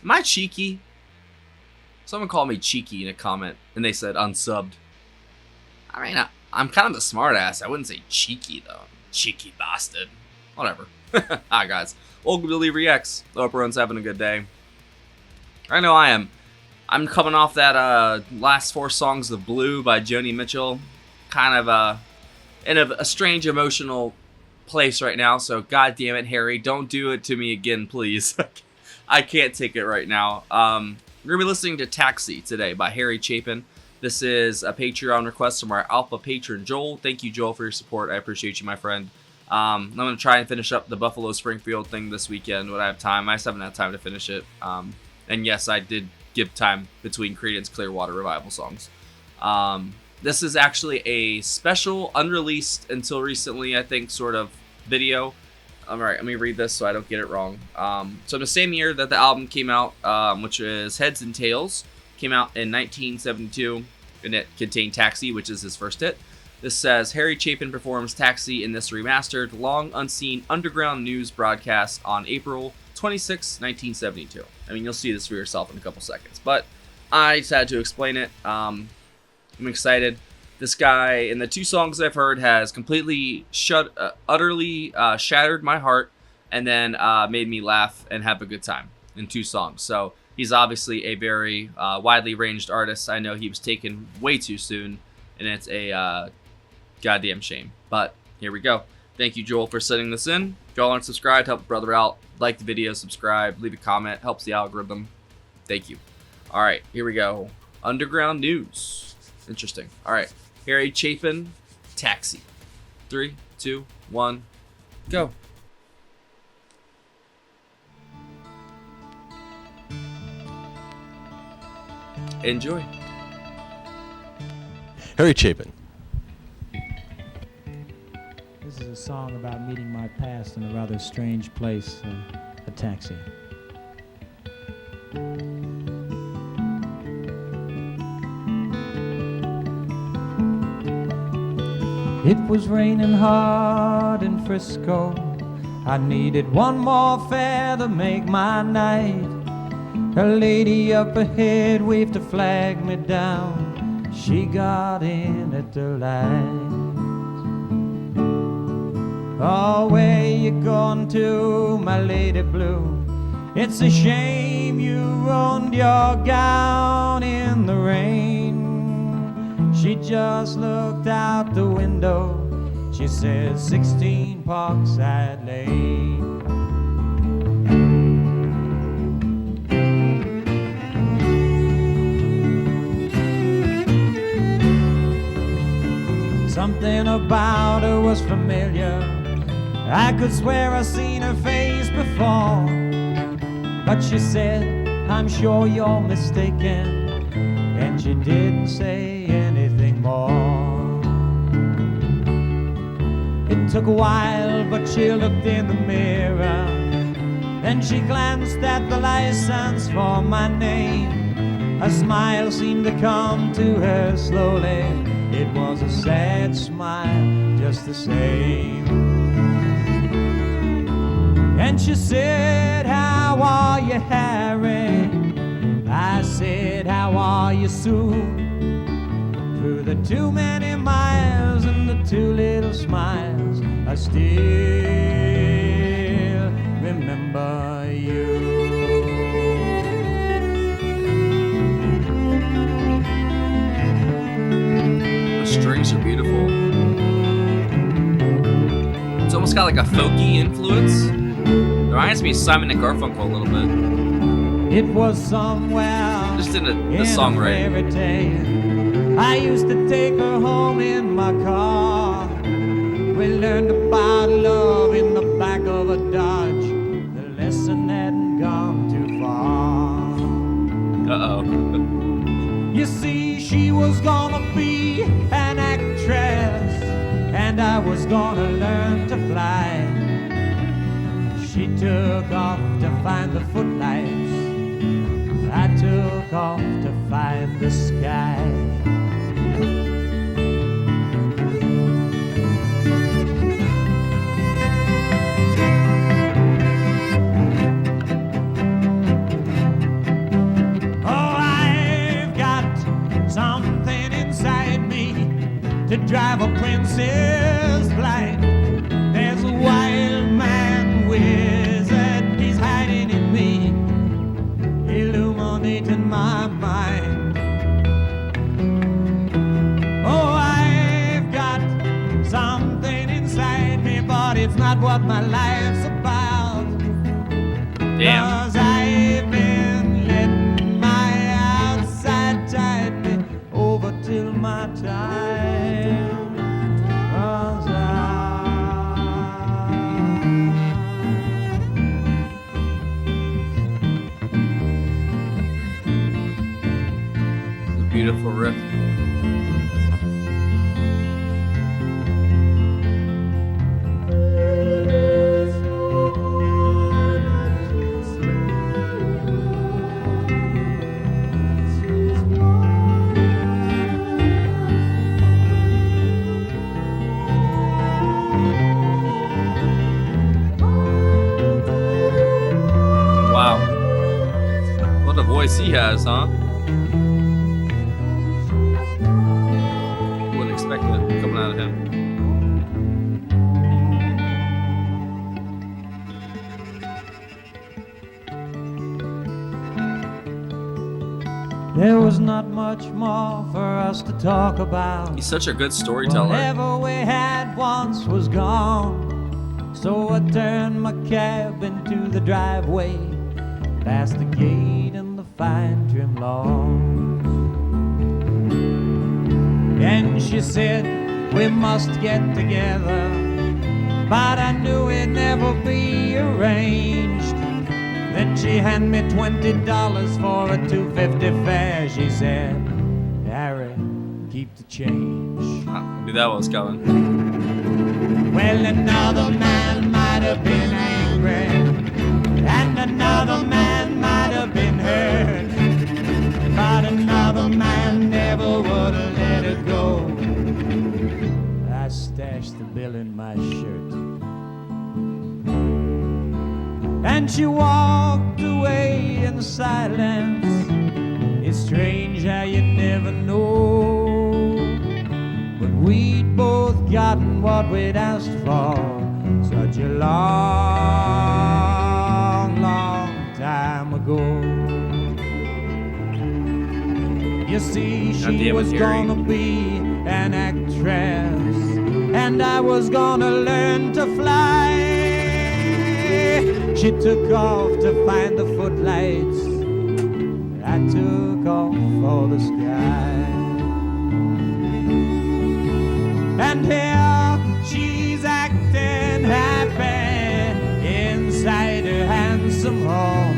Am I cheeky? Someone called me cheeky in a comment, and they said unsubbed. I mean, I'm kind of a smartass. I wouldn't say cheeky, though. Cheeky bastard. Whatever. Hi, guys. Welcome to Lee Reacts. Hope everyone's having a good day. I know I am. I'm coming off that last 4 songs of Blue by Joni Mitchell. Kind of in a strange emotional place right now, so god damn it, Harry, don't do it to me again, please. I can't take it right now. We're going to be listening to Taxi today by Harry Chapin. This is a Patreon request from our alpha patron, Joel. Thank you, Joel, for your support. I appreciate you, my friend. I'm going to try and finish up the Buffalo Springfield thing this weekend when I have time. I just haven't had time to finish it. And yes, I did give time between Creedence Clearwater Revival songs. This is actually a special, unreleased until recently, I think, sort of video. All right, let me read this so I don't get it wrong. So in the same year that the album came out, which is Heads and Tails, came out in 1972, and it contained Taxi, which is his first hit. This says, Harry Chapin performs Taxi in this remastered, long-unseen underground news broadcast on April 26, 1972. I mean, you'll see this for yourself in a couple seconds, but I just had to explain it. I'm excited. This guy, in the 2 songs I've heard, has completely utterly shattered my heart, and then made me laugh and have a good time in 2 songs. So he's obviously a very widely ranged artist. I know he was taken way too soon, and it's a goddamn shame. But here we go. Thank you, Joel, for sending this in. If y'all aren't subscribed, help a brother out. Like the video, subscribe, leave a comment. Helps the algorithm. Thank you. All right, here we go. Underground news. Interesting. All right. Harry Chapin, Taxi. 3, 2, 1, go. Enjoy. Harry Chapin. This is a song about meeting my past in a rather strange place, a taxi. It was raining hard in Frisco. I needed one more fare to make my night. A lady up ahead waved to flag me down. She got in at the light. Oh, where you going to, my lady blue? It's a shame you ruined your gown in the rain. She just looked out the window. She says 16 Parkside Lane. Something about her was familiar. I could swear I seen her face before. But she said, I'm sure you're mistaken. And she didn't say anything more. It took a while, but she looked in the mirror. Then she glanced at the license for my name. A smile seemed to come to her slowly. It was a sad smile, just the same. And she said, how are you, Harry? I said, how are you, Sue? Through the too many miles and the too little smiles, I still remember you. The strings are beautiful. It's almost got like a folky influence. It reminds me of Simon and Garfunkel a little bit. It was somewhere Just in the song, right? fairy tale. I used to take her home in my car. We learned about love in the back of a Dodge. The lesson hadn't gone too far. Uh-oh. You see, she was gonna be an actress, and I was gonna learn to fly. She took off to find the footlights. I took off to find the sky. drive a princess flight. There's a wild man wizard, he's hiding in me, illuminating my mind. Oh, I've got something inside me, but it's not what my life's about. Damn. 'Cause I've been letting my outside tide me over till my time runs out. It's a beautiful riff. Wow. What a voice he has, huh? Wouldn't expect it coming out of him. There was not much more for us to talk about. He's such a good storyteller. Whatever we had once was gone. So I turned my cab into the driveway, past the gate and the fine trim lawn. And she said, we must get together, but I knew it'd never be arranged. Then she handed me $20 for a $2.50 fare. She said, Harry, keep the change. I knew that was coming. Well, another man might have been angry, and another man might have been hurt, but another man never would have let her go. I stashed the bill in my shirt, and she walked away in silence. It's strange how you never know, but we'd both gotten what we'd asked for such a long, long time ago. You see, she was gonna be an actress, and I was gonna learn to fly. She took off to find the footlights, I took off for the sky. And here she's acting happy inside her handsome home,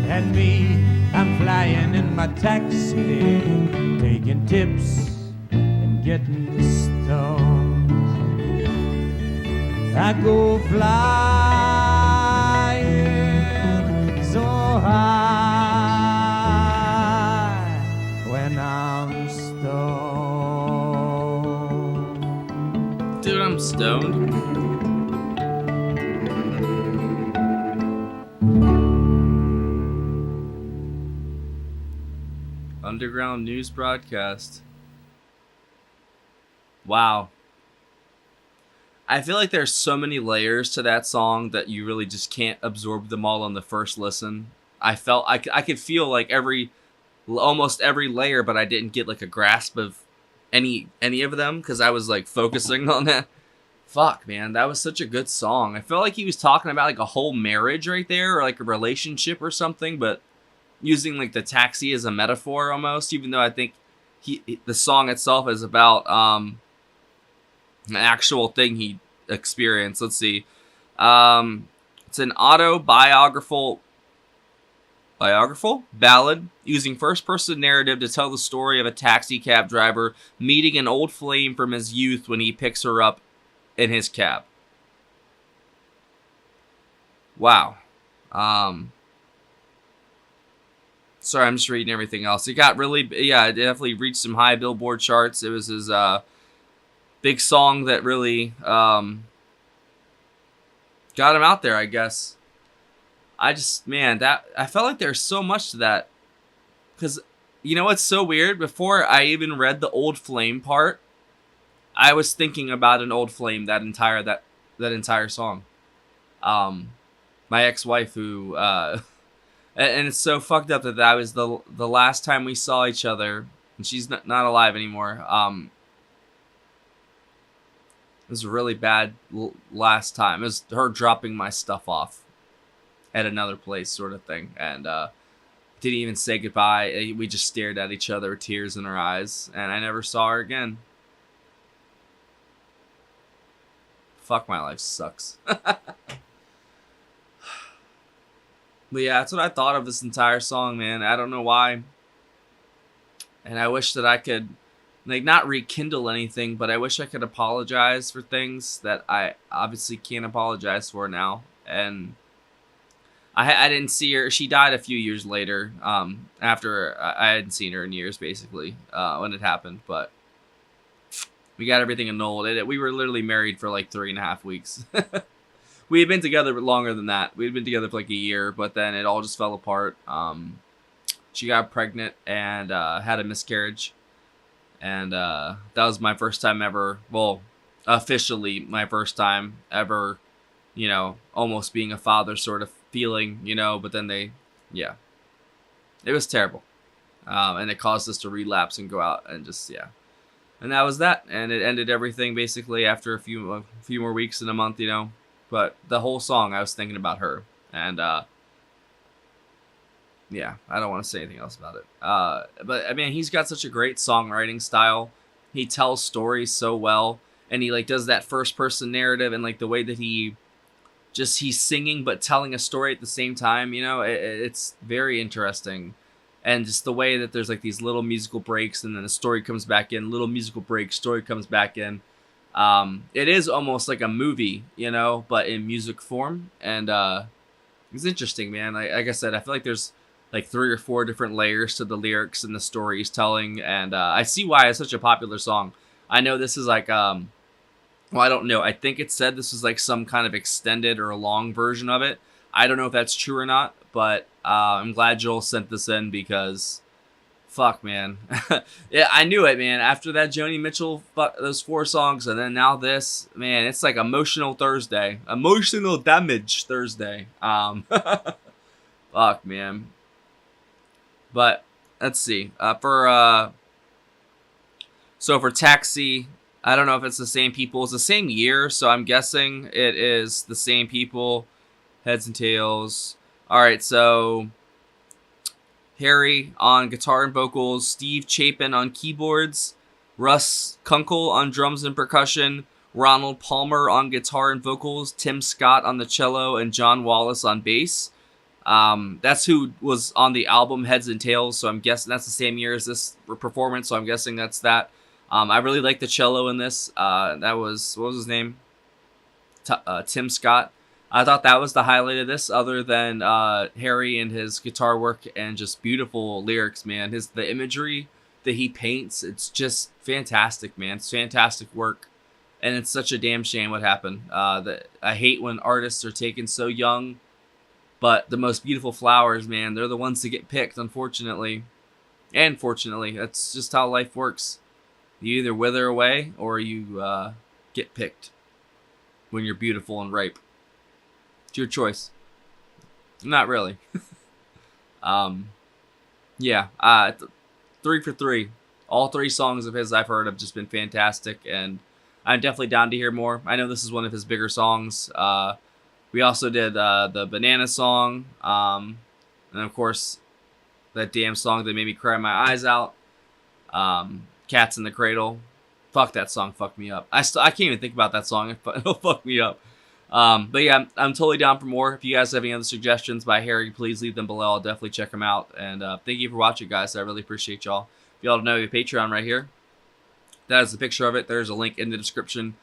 and me, I'm flying in my taxi, taking tips and getting stones. I go flying so high when I'm stoned. Dude, I'm stoned. Underground news broadcast. Wow. I feel like there's so many layers to that song that you really just can't absorb them all on the first listen. I felt I could feel like almost every layer, but I didn't get like a grasp of any of them because I was like focusing on that. Fuck, man, that was such a good song. I felt like he was talking about like a whole marriage right there, or like a relationship or something, but using like the taxi as a metaphor almost, even though I think the song itself is about an actual thing he experienced. Let's see. It's an autobiographical ballad using first-person narrative to tell the story of a taxi cab driver meeting an old flame from his youth when he picks her up in his cab. Wow. Sorry, I'm just reading everything else. It got really, it definitely reached some high Billboard charts. It was his big song that really got him out there, I guess. I felt like there's so much to that. Because, you know what's so weird? Before I even read the Old Flame part, I was thinking about an old flame that entire song. My ex-wife who and it's so fucked up that that was the last time we saw each other, and she's not alive anymore. It was a really bad last time. It was her dropping my stuff off at another place, sort of thing, and didn't even say goodbye. We just stared at each other, tears in our eyes, and I never saw her again. Fuck, my life sucks. But yeah, that's what I thought of this entire song, man. I don't know why. And I wish that I could, like, not rekindle anything, but I wish I could apologize for things that I obviously can't apologize for now. And I didn't see her. She died a few years later, after I hadn't seen her in years, basically, when it happened. But we got everything annulled. We were literally married for like 3.5 weeks. We had been together longer than that. We had been together for like a year, but then it all just fell apart. She got pregnant and had a miscarriage. And that was my first time ever, well, officially my first time ever, you know, almost being a father sort of feeling, you know, but then yeah. It was terrible. And it caused us to relapse and go out and just, yeah. And that was that. And it ended everything basically after a few more weeks and a month, you know. But the whole song, I was thinking about her. And, yeah, I don't want to say anything else about it. But, I mean, he's got such a great songwriting style. He tells stories so well. And he, like, does that first-person narrative and, like, the way that he's singing but telling a story at the same time, you know? It's very interesting. And just the way that there's, like, these little musical breaks and then the story comes back in, little musical break, story comes back in. It is almost like a movie, you know, but in music form, and it's interesting, man. Like I said, I feel like there's like 3 or 4 different layers to the lyrics and the story he's telling, and I see why it's such a popular song. I know this is like, well, I don't know. I think it said this was like some kind of extended or a long version of it. I don't know if that's true or not, but I'm glad Joel sent this in because fuck, man. Yeah, I knew it, man. After that Joni Mitchell, those 4 songs, and then now this, man, it's like Emotional Thursday. Emotional Damage Thursday. Fuck, man. But, let's see. So for Taxi, I don't know if it's the same people. It's the same year, so I'm guessing it is the same people. Heads and Tails. Alright, so Harry on guitar and vocals, Steve Chapin on keyboards, Russ Kunkel on drums and percussion, Ronald Palmer on guitar and vocals, Tim Scott on the cello, and John Wallace on bass. That's who was on the album Heads and Tails, so I'm guessing that's the same year as this performance, so I'm guessing that's that. I really like the cello in this. That was, what was his name? Tim Scott. I thought that was the highlight of this, other than Harry and his guitar work and just beautiful lyrics, man. The imagery that he paints, it's just fantastic, man. It's fantastic work, and it's such a damn shame what happened. I hate when artists are taken so young, but the most beautiful flowers, man, they're the ones that get picked, unfortunately. And fortunately, that's just how life works. You either wither away or you get picked when you're beautiful and ripe. It's your choice. Not really. Yeah. 3 for 3. All 3 songs of his I've heard have just been fantastic, and I'm definitely down to hear more. I know this is one of his bigger songs. We also did the Banana song, and of course that damn song that made me cry my eyes out. Cats in the Cradle. Fuck, that song fucked me up. I can't even think about that song. It'll fuck me up. But yeah, I'm totally down for more. If you guys have any other suggestions by Harry, please leave them below. I'll definitely check them out. And thank you for watching, guys. I really appreciate y'all. If y'all don't know, your Patreon right here. That is the picture of it. There's a link in the description.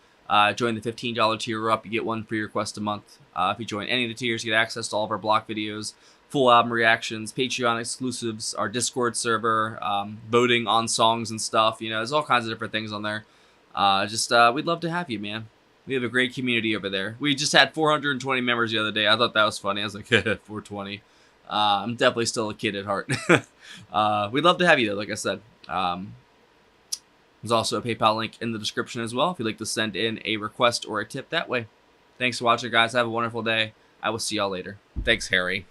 Join the $15 tier up. You get 1 free request a month. If you join any of the tiers, you get access to all of our block videos, full album reactions, Patreon exclusives, our Discord server, voting on songs and stuff. You know, there's all kinds of different things on there. We'd love to have you, man. We have a great community over there. We just had 420 members the other day. I thought that was funny. I was like, 420. I'm definitely still a kid at heart. We'd love to have you, though, like I said. There's also a PayPal link in the description as well if you'd like to send in a request or a tip that way. Thanks for watching, guys. Have a wonderful day. I will see y'all later. Thanks, Harry.